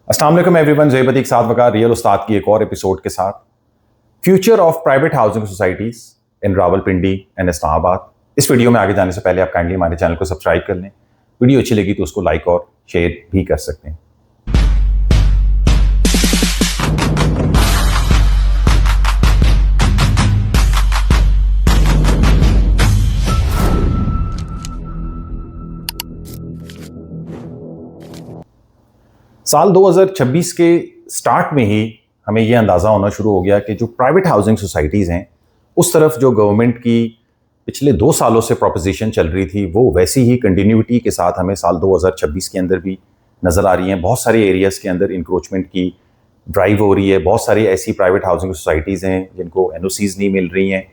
अस्सलाम वालेकुम एवरीवन, ज़ेबतीक साथ वक़ार रियल उस्ताद की एक और एपिसोड के साथ future of private housing societies in Rawalpindi and Islamabad. इस वीडियो में आगे जाने से पहले आप काइंडली हमारे चैनल को सब्सक्राइब कर लें। वीडियो अच्छी लगी तो उसको लाइक और शेयर भी कर सकते हैं। साल 2026 के स्टार्ट में ही हमें यह अंदाज़ा होना शुरू हो गया कि जो प्राइवेट हाउसिंग सोसाइटीज़ हैं उस तरफ जो गवर्नमेंट की पिछले 2 सालों से प्रोपोजिशन चल रही थी वो वैसी ही कंटिन्यूटी के साथ हमें साल 2026 के अंदर भी नज़र आ रही हैं। बहुत सारे एरियाज़ के अंदर इंक्रोचमेंट की ड्राइव हो रही है। बहुत सारी ऐसी प्राइवेट हाउसिंग सोसाइटीज़ हैं जिनको NOCs नहीं मिल रही हैं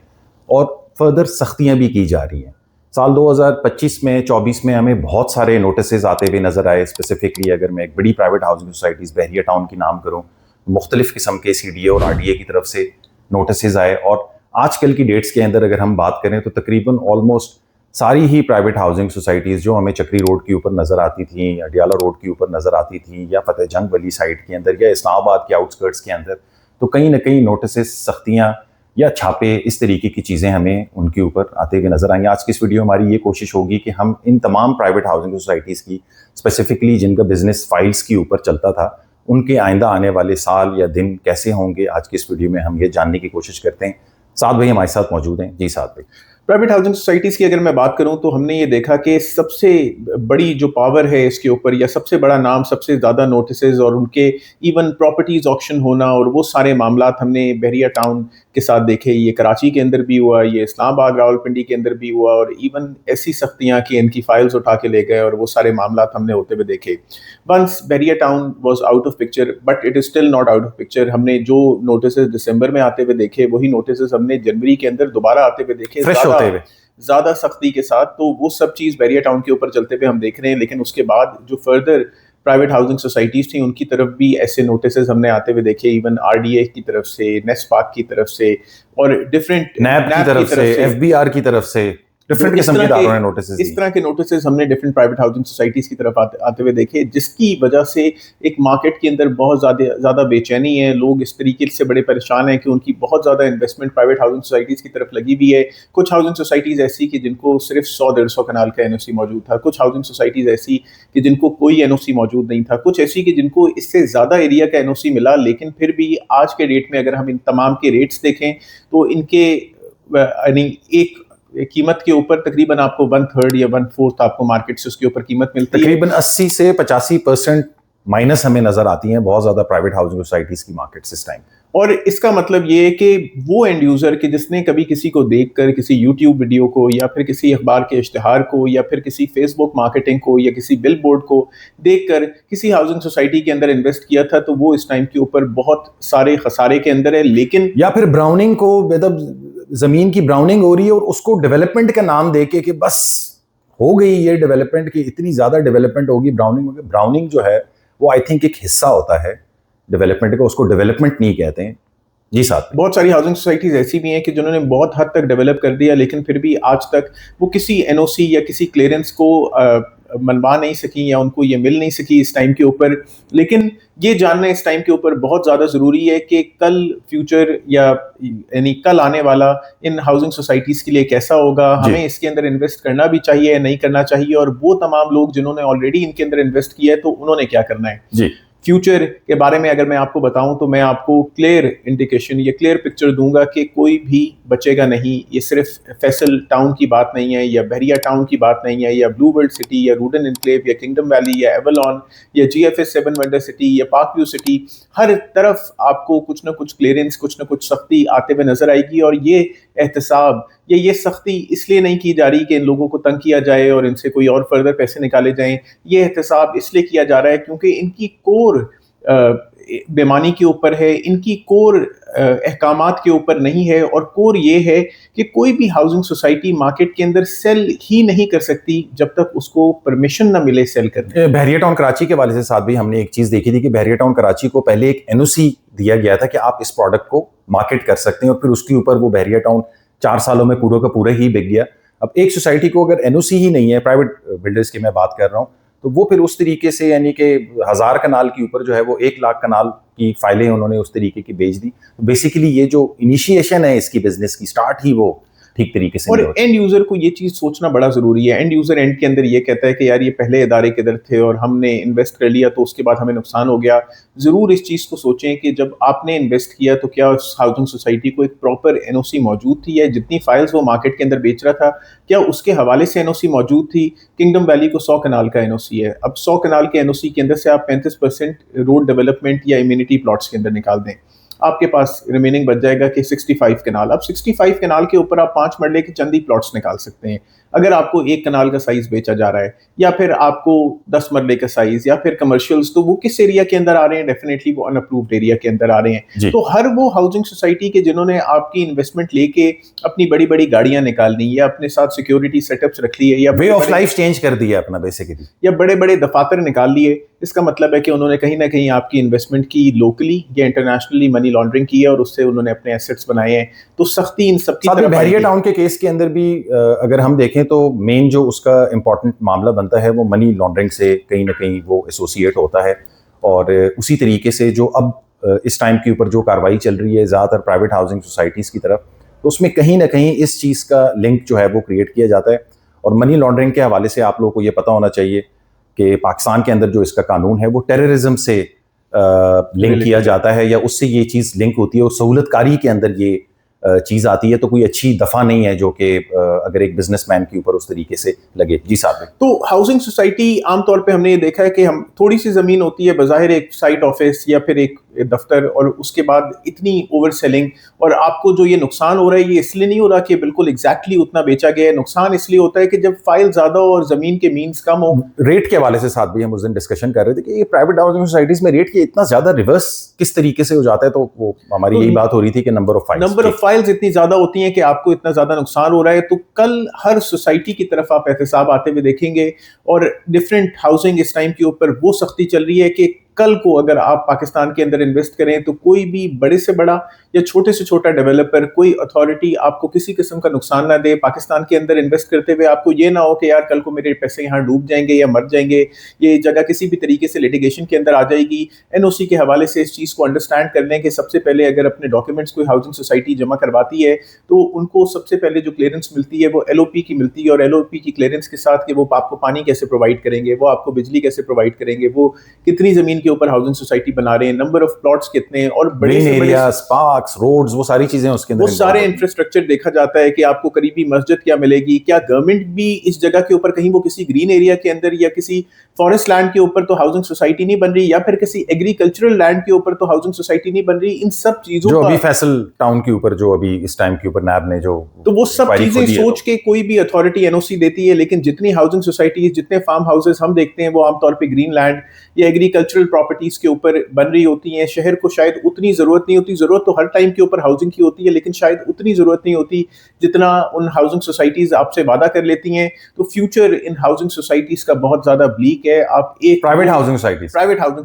और फर्दर सख्तियाँ भी की जा रही हैं। साल 2025 में 24 में हमें बहुत सारे नोटिसेज आते हुए नज़र आए। स्पेसिफिकली अगर मैं एक बड़ी प्राइवेट हाउसिंग सोसाइटीज़ बहरिया टाउन की नाम करूँ, मुख्तलिफ़ किस्म के CDA और RDA की तरफ से नोटिसेज आए। और आजकल की डेट्स के अंदर अगर हम बात करें तो तकरीबन ऑलमोस्ट सारी ही प्राइवेट हाउसिंग सोसाइटीज़ जो हमें चक्री रोड के ऊपर नज़र आती थी, अडियाला रोड के ऊपर नज़र आती थी, या फतेह जंग वाली साइड के अंदर, या इस्लामाबाद के आउटस्कर्ट्स के अंदर, तो कहीं ना कहीं नोटिसेज, सख्तियाँ या छापे, इस तरीके की चीज़ें हमें उनके ऊपर आते हुए नजर आएंगे। आज की इस वीडियो में हमारी ये कोशिश होगी कि हम इन तमाम प्राइवेट हाउसिंग सोसाइटीज़ की, स्पेसिफिकली जिनका बिजनेस फाइल्स के ऊपर चलता था, उनके आइंदा आने वाले साल या दिन कैसे होंगे, आज की इस वीडियो में हम ये जानने की कोशिश करते हैं। साद भाई हमारे साथ मौजूद हैं। जी साद भाई। प्राइवेट हाउसिंग सोसाइटीज़ की अगर मैं बात करूं तो हमने ये देखा कि सबसे बड़ी जो पावर है इसके ऊपर, या सबसे बड़ा नाम, सबसे ज़्यादा नोटिसेज और उनके इवन प्रॉपर्टीज़ ऑक्शन होना और वो सारे मामलात हमने बहरिया टाउन के साथ देखे। ये कराची के अंदर भी हुआ, ये इस्लामाबाद रावलपिंडी के अंदर भी हुआ, और इवन ऐसी सख्तियाँ कि इनकी फाइल्स उठा के ले गए और वो सारे मामलात हमने होते हुए देखे। Once Bahria Town was out of picture, but it is still not out of picture. हमने जो नोटिसेज दिसंबर में आते हुए देखे वही नोटिसेज हमने जनवरी के अंदर दोबारा आते हुए देखे, ज्यादा सख्ती के साथ। तो वो सब चीज़ बहरिया टाउन के ऊपर चलते हुए हम देख रहे हैं। लेकिन उसके बाद जो फर्दर प्राइवेट हाउसिंग सोसाइटीज़ थी उनकी तरफ भी ऐसे नोटिसेज हमने आते हुए देखे, इवन RDA की तरफ से, नेस्पाक की तरफ से, और डिफरेंट NAB की तरफ से, FBR की तरफ से, डिफरेंट किस्म के दारों ने नोटिसेज, इस तरह के नोटिसेज हमने डिफरेंट प्राइवेट हाउसिंग सोसाइटीज़ की तरफ आते हुए देखे, जिसकी वजह से एक मार्केट के अंदर बहुत ज़्यादा बेचैनी है। लोग इस तरीके से बड़े परेशान हैं कि उनकी बहुत ज़्यादा इन्वेस्टमेंट प्राइवेट हाउसिंग सोसाइटीज़ की तरफ लगी हुई है। कुछ हाउसिंग सोसाइटीज़ ऐसी कि जिनको सिर्फ 100-150 कनाल का NOC मौजूद था, कुछ हाउसिंग सोसाइटीज़ ऐसी कि जिनको कोई NOC मौजूद नहीं था, कुछ ऐसी कि जिनको इससे ज़्यादा एरिया का NOC मिला। लेकिन फिर भी आज के डेट में अगर हम इन तमाम के रेट्स देखें तो इनके यानी एक कीमत के ऊपर तकरीबन आपको 1/3 या 1/4 आपको मार्केट से उसके ऊपर कीमत मिलती है। तकरीबन 80 से 85% माइनस हमें नजर आती हैं बहुत ज्यादा प्राइवेट हाउसिंग सोसाइटीज की मार्केट इस टाइम। और इसका मतलब ये है कि वो एंड यूजर कि जिसने कभी किसी को देखकर, किसी YouTube वीडियो को, या फिर किसी अखबार के इश्तिहार को, या फिर किसी फेसबुक मार्केटिंग को, या किसी बिल बोर्ड को देखकर किसी हाउसिंग सोसाइटी के अंदर इन्वेस्ट किया था, तो वो इस टाइम के ऊपर बहुत सारे खसारे के अंदर है। लेकिन या फिर ब्राउनिंग को, मतलब जमीन की ब्राउनिंग हो रही है और उसको डेवलपमेंट का नाम देके कि बस हो गई ये डेवलपमेंट की, इतनी ज्यादा डेवलपमेंट होगी, ब्राउनिंग होगी। ब्राउनिंग जो है वो आई थिंक एक हिस्सा होता है डेवलपमेंट का, उसको डेवलपमेंट नहीं कहते हैं। जी साहब। बहुत सारी हाउसिंग सोसाइटीज ऐसी भी हैं कि जिन्होंने बहुत हद तक डेवलप कर दिया, लेकिन फिर भी आज तक वो किसी NOC या किसी क्लियरेंस को मनवा नहीं सकी, या उनको ये मिल नहीं सकी इस टाइम के ऊपर। लेकिन ये जानना इस टाइम के ऊपर बहुत ज़्यादा ज़रूरी है कि कल फ्यूचर, या यानी कल आने वाला इन हाउसिंग सोसाइटीज़ के लिए कैसा होगा, हमें इसके अंदर इन्वेस्ट करना भी चाहिए या नहीं करना चाहिए, और वो तमाम लोग जिन्होंने ऑलरेडी इनके अंदर इन्वेस्ट किया है तो उन्होंने क्या करना है। जी। फ्यूचर के बारे में अगर मैं आपको बताऊं तो मैं आपको क्लियर इंडिकेशन या क्लियर पिक्चर दूंगा कि कोई भी बचेगा नहीं। ये सिर्फ फैसल टाउन की बात नहीं है, या बहरिया टाउन की बात नहीं है, या ब्लू वर्ल्ड सिटी, या रूडन इनक्लेव, या किंगडम वैली, या एवलॉन, या GFS 7 वंडर सिटी, या पार्क व्यू सिटी। हर तरफ आपको कुछ ना कुछ क्लियरेंस, कुछ ना कुछ सख्ती आते हुए नजर आएगी। और ये एहतसाब या ये सख्ती इसलिए नहीं की जा रही कि इन लोगों को तंग किया जाए और इनसे कोई और फर्दर पैसे निकाले जाएं। ये एहतसाब इसलिए किया जा रहा है क्योंकि इनकी कोर बेमानी के ऊपर है, इनकी कोर अहकामात के ऊपर नहीं है। और कोर ये है कि कोई भी हाउसिंग सोसाइटी मार्केट के अंदर सेल ही नहीं कर सकती जब तक उसको परमिशन ना मिले सेल करने। बहरिया टाउन कराची के वाले से साथ भी हमने एक चीज़ देखी थी कि बहरिया टाउन कराची को पहले एक NOC दिया गया था कि आप इस प्रोडक्ट को मार्केट कर सकते हैं, और फिर उसके ऊपर वो बहरिया टाउन 4 सालों में पूरा का पूरा ही बिक गया। अब एक सोसाइटी को अगर NOC ही नहीं है, प्राइवेट बिल्डर्स की मैं बात कर रहा हूँ, तो वो फिर उस तरीके से यानी कि 1000 कनाल के ऊपर जो है वो 1 लाख कनाल की फाइलें उन्होंने उस तरीके की भेज दी। तो बेसिकली ये जो इनिशिएशन है इसकी बिजनेस की, स्टार्ट ही वो ठीक तरीके से और नहीं होता। एंड यूजर को ये चीज सोचना बड़ा जरूरी है। एंड यूजर एंड के अंदर ये कहता है कि यार ये पहले इदारे किधर थे और हमने इन्वेस्ट कर लिया तो उसके बाद हमें नुकसान हो गया। जरूर इस चीज को सोचें कि जब आपने इन्वेस्ट किया तो क्या उस हाउसिंग सोसाइटी को एक प्रॉपर एनओसी मौजूद थी, या जितनी फाइल्स वो मार्केट के अंदर बेच रहा था क्या उसके हवाले से एनओसी मौजूद थी। किंगडम वैली को 100 कनाल का एनओसी है। अब 100 कनाल के एनओसी के अंदर से आप 35% रोड डेवलपमेंट या इम्यूनिटी प्लॉट्स के अंदर निकाल दें, आपके पास रिमेनिंग बच जाएगा कि 65 कनाल। अब 65 कनाल के ऊपर आप 5 मरले के चंद ही प्लॉट्स निकाल सकते हैं। अगर आपको 1 कनाल का साइज बेचा जा रहा है या फिर आपको 10 मरले का साइज या फिर कमर्शियल्स, तो वो किस एरिया के अंदर आ रहे हैं? डेफिनेटली वो अनअप्रूव्ड एरिया के अंदर आ रहे हैं। तो हर वो हाउसिंग सोसाइटी के जिन्होंने आपकी इन्वेस्टमेंट लेके अपनी बड़ी बड़ी गाड़ियां निकालनी या अपने साथ सिक्योरिटी सेटअप्स रख लिए या वे ऑफ लाइफ चेंज कर दिया अपना बेसिकली, या बड़े बड़े दफातर निकाल लिए, इसका मतलब है कि उन्होंने कहीं ना कहीं आपकी इन्वेस्टमेंट की लोकली या इंटरनेशनली मनी लॉन्ड्रिंग की है और उससे उन्होंने अपने एसेट्स बनाए हैं। तो सख्ती इन सब की तरफ बहरिया टाउन के केस के अंदर भी अगर हम देखें तो मेन जो उसका इंपॉर्टेंट मामला बनता है वो मनी लॉन्ड्रिंग से कहीं ना कहीं वो एसोसिएट होता है। और उसी तरीके से जो अब इस टाइम के ऊपर जो कार्रवाई चल रही है ज़्यादातर प्राइवेट हाउसिंग सोसाइटीज़ की तरफ, तो उसमें कहीं ना कहीं इस चीज़ का लिंक जो है वो क्रिएट किया जाता है। और मनी लॉन्ड्रिंग के हवाले से आप लोगों को ये पता होना चाहिए कि पाकिस्तान के अंदर जो इसका कानून है वो टेररिज्म से लिंक किया जाता है, या उससे ये चीज़ लिंक होती है और सहूलतकारी के अंदर ये चीज़ आती है। तो कोई अच्छी दफ़ा नहीं है जो कि अगर एक बिजनेसमैन के ऊपर उस तरीके से लगे। जी साहब। तो हाउसिंग सोसाइटी आमतौर पे हमने ये देखा है कि हम थोड़ी सी ज़मीन होती है बज़ाहिर एक साइट ऑफिस या फिर एक दफ्तर, और उसके बाद इतनी ओवर सेलिंग, और आपको जो ये नुकसान हो रहा है ये इसलिए नहीं हो रहा कि बिल्कुल एग्जैक्टली उतना बेचा गया है। नुकसान इसलिए होता है कि जब फाइल ज़्यादा हो और ज़मीन के मीन्स कम हो। रेट के हवाले से साथ भी हम उस दिन डिस्कशन कर रहे थे कि ये प्राइवेट हाउसिंग सोसाइटीज़ में रेट के इतना ज़्यादा रिवर्स किस तरीके से हो जाता है। तो वो हमारी यही बात हो रही थी कि नंबर ऑफ फाइल्स इतनी ज़्यादा होती हैं कि आपको इतना ज़्यादा नुकसान हो रहा है। तो कल हर सोसाइटी की तरफ आप एहतसाब आते हुए देखेंगे, और डिफरेंट हाउसिंग इस टाइम के ऊपर वो सख्ती चल रही है कि कल को अगर आप पाकिस्तान के अंदर इन्वेस्ट करें तो कोई भी बड़े से बड़ा या छोटे से छोटा डेवलपर, कोई अथॉरिटी आपको किसी किस्म का नुकसान ना दे। पाकिस्तान के अंदर इन्वेस्ट करते हुए आपको ये ना हो कि यार कल को मेरे पैसे यहाँ डूब जाएंगे या मर जाएंगे, ये जगह किसी भी तरीके से लिटिगेशन के अंदर आ जाएगी। एनओसी के हवाले से इस चीज़ को अंडरस्टैंड कर लें कि सबसे पहले अगर अपने डॉक्यूमेंट्स कोई हाउसिंग सोसाइटी जमा करवाती है तो उनको सबसे पहले जो क्लियरेंस मिलती है वो एलओपी की मिलती है, और एलओपी की क्लियरेंस के साथ कि वो आपको पानी कैसे प्रोवाइड करेंगे, वो आपको बिजली कैसे प्रोवाइड करेंगे, वो कितनी ज़मीन के ऊपर हाउसिंग सोसाइटी बना रहे हैं, नंबर ऑफ प्लॉट्स कितने हैं, और बड़े से बड़े पार्क्स, रोड्स, वो सारी चीजें उसके अंदर, वो सारे इंफ्रास्ट्रक्चर देखा जाता है कि आपको करीबी मस्जिद क्या मिलेगी, क्या गवर्नमेंट भी इस जगह के ऊपर कहीं वो किसी ग्रीन एरिया के अंदर या किसी फॉरेस्ट लैंड के ऊपर तो हाउसिंग सोसाइटी नहीं बन रही, या फिर किसी एग्रीकल्चरल लैंड के ऊपर तो हाउसिंग सोसाइटी नहीं बन रही। इन सब चीजों जो अभी फैसल टाउन के ऊपर जो अभी इस टाइम के ऊपर नैब ने जो, तो वो सब चीजें सोच के कोई भी अथॉरिटी एनओसी देती है। लेकिन जितनी हाउसिंग सोसाइटीज, जितने फार्म हाउसेस हम देखते हैं वो आमतौर पे ग्रीन लैंड या एग्रीकल्चरल प्रॉपर्टीज के ऊपर बन रही होती हैं। शहर को शायद उतनी जरूरत नहीं होती, जरूरत तो हर टाइम के ऊपर हाउसिंग की होती है, लेकिन शायद उतनी जरूरत नहीं होती जितना उन हाउसिंग सोसाइटीज आपसे वादा कर लेती हैं। तो फ्यूचर इन हाउसिंग सोसाइटीज का बहुत ज्यादा ब्लीक है। आप एक प्राइवेट हाउसिंग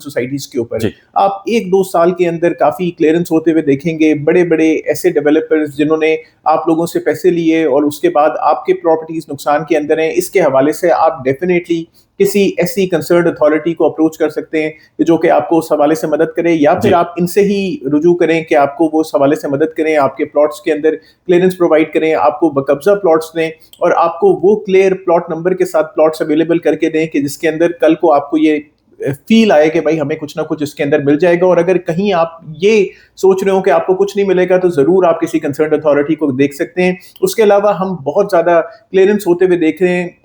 सोसाइटीज के ऊपर आप 1-2 साल के अंदर काफी क्लियरेंस होते हुए देखेंगे। बड़े बड़े ऐसे डेवलपर्स जिन्होंने आप लोगों से पैसे लिए और उसके बाद आपके प्रॉपर्टीज नुकसान के अंदर हैं, इसके हवाले से आप डेफिनेटली किसी ऐसी कंसर्न्ड अथॉरिटी को अप्रोच कर सकते हैं जो कि आपको उस हवाले से मदद करे, या फिर आप इनसे ही रुजू करें कि आपको वो उस हवाले से मदद करें, आपके प्लॉट्स के अंदर क्लियरेंस प्रोवाइड करें, आपको बकब्जा प्लॉट्स दें और आपको वो क्लियर प्लॉट नंबर के साथ प्लॉट्स अवेलेबल करके दें कि जिसके अंदर कल को आपको ये फील आए कि भाई हमें कुछ ना कुछ इसके अंदर मिल जाएगा। और अगर कहीं आप ये सोच रहे हो कि आपको कुछ नहीं मिलेगा तो जरूर आप किसी कंसर्न्ड अथॉरिटी को देख सकते हैं। उसके अलावा हम बहुत ज्यादा क्लियरेंस होते हुए देख रहे हैं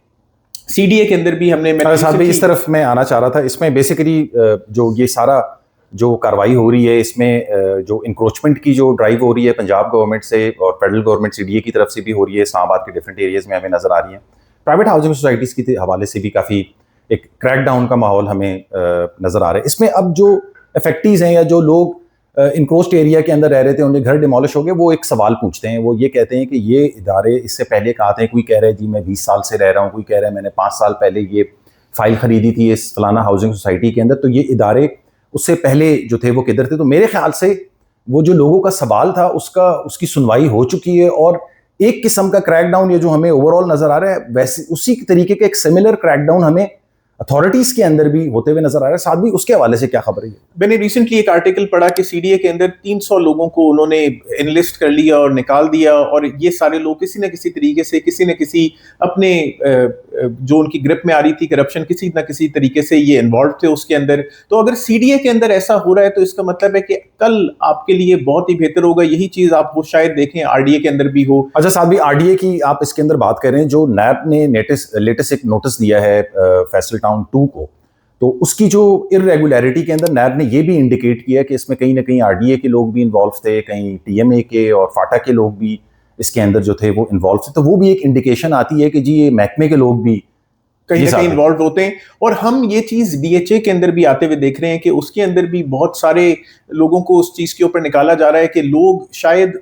सीडीए के अंदर भी। हमने साथ भी इस तरफ मैं आना चाह रहा था, इसमें बेसिकली जो ये सारा जो कार्रवाई हो रही है इसमें जो इंक्रोचमेंट की जो ड्राइव हो रही है पंजाब गवर्नमेंट से और फेडरल गवर्नमेंट सीडीए की तरफ से भी हो रही है, इस्लामाबाद के डिफरेंट एरियाज में हमें नजर आ रही है। प्राइवेट हाउसिंग सोसाइटीज के हवाले से भी काफ़ी एक क्रैकडाउन का माहौल हमें नजर आ रहा है। इसमें अब जो इफेक्टीज हैं या जो लोग इंक्रोच्ड एरिया के अंदर रह रहे थे उनके घर डिमोलिश हो गए, वो एक सवाल पूछते हैं। वो ये कहते हैं कि ये इदारे इससे पहले कहा थे, कोई कह रहा है जी मैं 20 साल से रह रहा हूँ, कोई कह रहा है मैंने 5 साल पहले ये फाइल खरीदी थी इस फलाना हाउसिंग सोसाइटी के अंदर, तो ये इदारे उससे पहले जो थे वो किधर थे। तो मेरे ख्याल से वो जो लोगों का सवाल था उसकी सुनवाई हो चुकी है, और एक किस्म का क्रैकडाउन ये जो हमें ओवरऑल नजर आ रहा है वैसे उसी तरीके का एक सिमिलर क्रैकडाउन हमें अथॉरिटीज के अंदर भी होते हुए नजर आ रहा है। साथ भी उसके हवाले से क्या खबर है? मैंने रिसेंटली एक आर्टिकल पढ़ा कि सीडीए के अंदर 300 लोगों को उन्होंने एनलिस्ट कर लिया और निकाल दिया, और ये सारे लोग किसी न किसी तरीके से किसी न किसी अपने जो उनकी ग्रिप में आ रही थी करप्शन, किसी न किसी तरीके से ये इन्वॉल्व थे उसके अंदर। तो अगर सीडीए के अंदर ऐसा हो रहा है तो इसका मतलब है कि कल आपके लिए बहुत ही बेहतर होगा। यही चीज आप वो शायद देखें आरडीए के अंदर भी हो। अच्छा साथ भी आरडीए की आप इसके अंदर बात कर रहे हैं, जो नैब ने लेटेस्ट एक नोटिस दिया है फैसल टाउन 2 को, तो उसकी जो इरेगुलरिटी के अंदर नैब ने ये भी इंडिकेट किया कि इसमें कहीं ना कहीं आरडीए के लोग भी इन्वॉल्व थे, कहीं टीएमए के और फाटा के लोग भी इसके अंदर जो थे वो इन्वॉल्व थे। तो वो भी एक इंडिकेशन आती है कि जी ये महकमे के लोग भी कहीं ना कहीं इन्वॉल्व होते हैं। और हम ये चीज डीएचए के अंदर भी आते हुए देख रहे हैं कि उसके अंदर भी बहुत सारे लोगों को उस चीज के ऊपर निकाला जा रहा है कि लोग शायद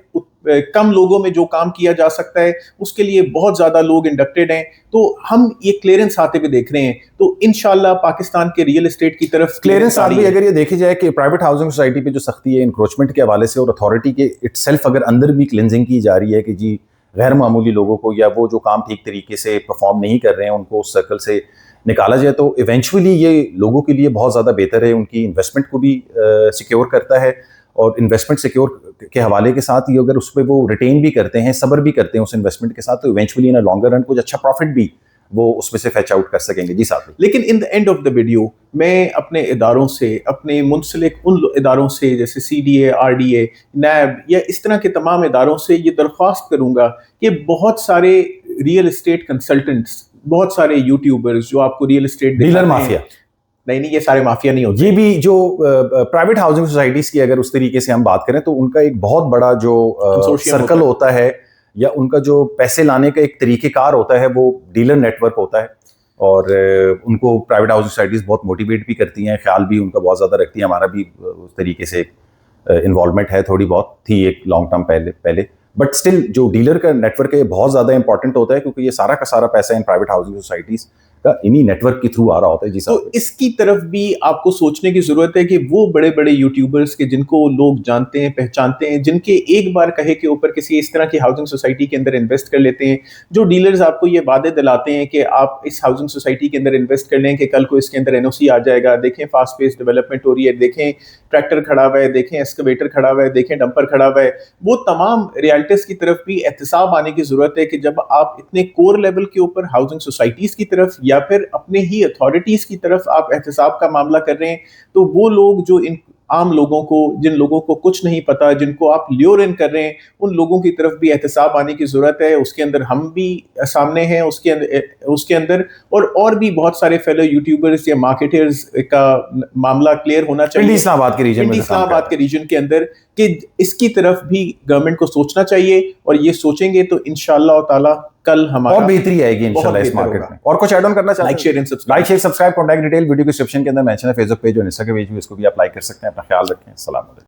कम लोगों में जो काम किया जा सकता है उसके लिए बहुत ज्यादा लोग इंडक्टेड हैं। तो हम ये क्लियरेंस आते हुए देख रहे हैं। तो इंशाल्लाह पाकिस्तान के रियल एस्टेट की तरफ क्लियरेंस आ रही है। अगर ये देखी जाए कि प्राइवेट हाउसिंग सोसाइटी पे जो सख्ती है इंक्रोचमेंट के हवाले से, और अथॉरिटी के इटसेल्फ अगर अंदर भी क्लिनजिंग की जा रही है कि जी गैर मामूली लोगों को या वो जो काम ठीक तरीके से परफॉर्म नहीं कर रहे हैं उनको उस सर्कल से निकाला जाए, तो इवेंचुअली ये लोगों के लिए बहुत ज़्यादा बेहतर है, उनकी इन्वेस्टमेंट को भी सिक्योर करता है। और इन्वेस्टमेंट सिक्योर के हवाले के साथ ही अगर उस पर वो रिटेन भी करते हैं, सब्र भी करते हैं उस इन्वेस्टमेंट के साथ, तो इवेंचुअली इन लॉन्गर रन कुछ अच्छा प्रॉफिट भी वो उसमें से फैच आउट कर सकेंगे। जी साहब। लेकिन in the end of the video मैं अपने इदारों से, अपने मुंसलिक उन इदारों से जैसे सीडीए, आरडीए, नैब या इस तरह के तमाम इदारों से ये दरख्वास्त करूंगा कि बहुत सारे रियल एस्टेट कंसल्टेंट्स, बहुत सारे यूट्यूबर्स जो आपको रियल एस्टेट डीलर माफिया, नहीं ये सारे माफिया नहीं होते। ये भी जो प्राइवेट हाउसिंग सोसाइटीज की अगर उस तरीके से हम बात करें तो उनका एक बहुत बड़ा जो सर्कल होता है या उनका जो पैसे लाने का एक तरीकेकार होता है वो डीलर नेटवर्क होता है। और उनको प्राइवेट हाउसिंग सोसाइटीज बहुत मोटिवेट भी करती हैं, ख्याल भी उनका बहुत ज़्यादा रखती है। हमारा भी उस तरीके से इन्वॉल्वमेंट है, थोड़ी बहुत थी एक लॉन्ग टर्म पहले। बट स्टिल जो डीलर का नेटवर्क है ये बहुत ज़्यादा इंपॉर्टेंट होता है, क्योंकि ये सारा का सारा पैसा इन प्राइवेट हाउसिंग सोसाइटीज का इन्हीं नेटवर्क के थ्रू आ रहा होता है। जी तो इसकी तरफ भी आपको सोचने की जरूरत है कि वो बड़े बड़े यूट्यूबर्स के जिनको लोग जानते हैं, पहचानते हैं, जिनके एक बार कहे के ऊपर किसी इस तरह की हाउसिंग सोसाइटी के अंदर इन्वेस्ट कर लेते हैं, जो डीलर्स आपको ये वादे दिलाते हैं कि आप इस हाउसिंग सोसाइटी के अंदर इन्वेस्ट कर लें कि कल को इसके अंदर एनओसी आ जाएगा, देखें फास्ट पेस डेवलपमेंट हो रही है, देखें ट्रैक्टर खड़ा हुआ है, देखें एक्सकवेटर खड़ा हुआ है, देखें डंपर खड़ा हुआ है। वो तमाम रियल्टर्स की तरफ भी एहतसाब आने की जरूरत है कि जब आप इतने कोर लेवल के ऊपर हाउसिंग सोसाइटीज की तरफ या फिर अपने ही अथॉरिटीज की तरफ आप एहतसाब का मामला कर रहे हैं, तो वो लोग जो इन आम लोगों को, जिन लोगों को कुछ नहीं पता, जिनको आप ल्योर इन कर रहे हैं, उन लोगों की तरफ भी एहतसाब आने की जरूरत है। उसके अंदर हम भी सामने हैं, उसके अंदर और भी बहुत सारे फेलो यूट्यूबर्स या मार्केटर्स का मामला क्लियर होना चाहिए इस्लामाबाद के रीजन के अंदर, कि इसकी तरफ भी गवर्नमेंट को सोचना चाहिए। और ये सोचेंगे तो इंशाअल्लाह ताला कल हमारा और बेहतरी आएगी इंशाल्लाह इस मार्केट में। और कुछ ऐड ऑन करना चाहते हैं? Like share subscribe, contact detail video description के अंदर मेंशन है, फेसबुक पेज और इंस्टा के पेज भी, इसको भी आप लाइक कर सकते हैं। अपना ख्याल रखें। अस्सलाम वालेकुम।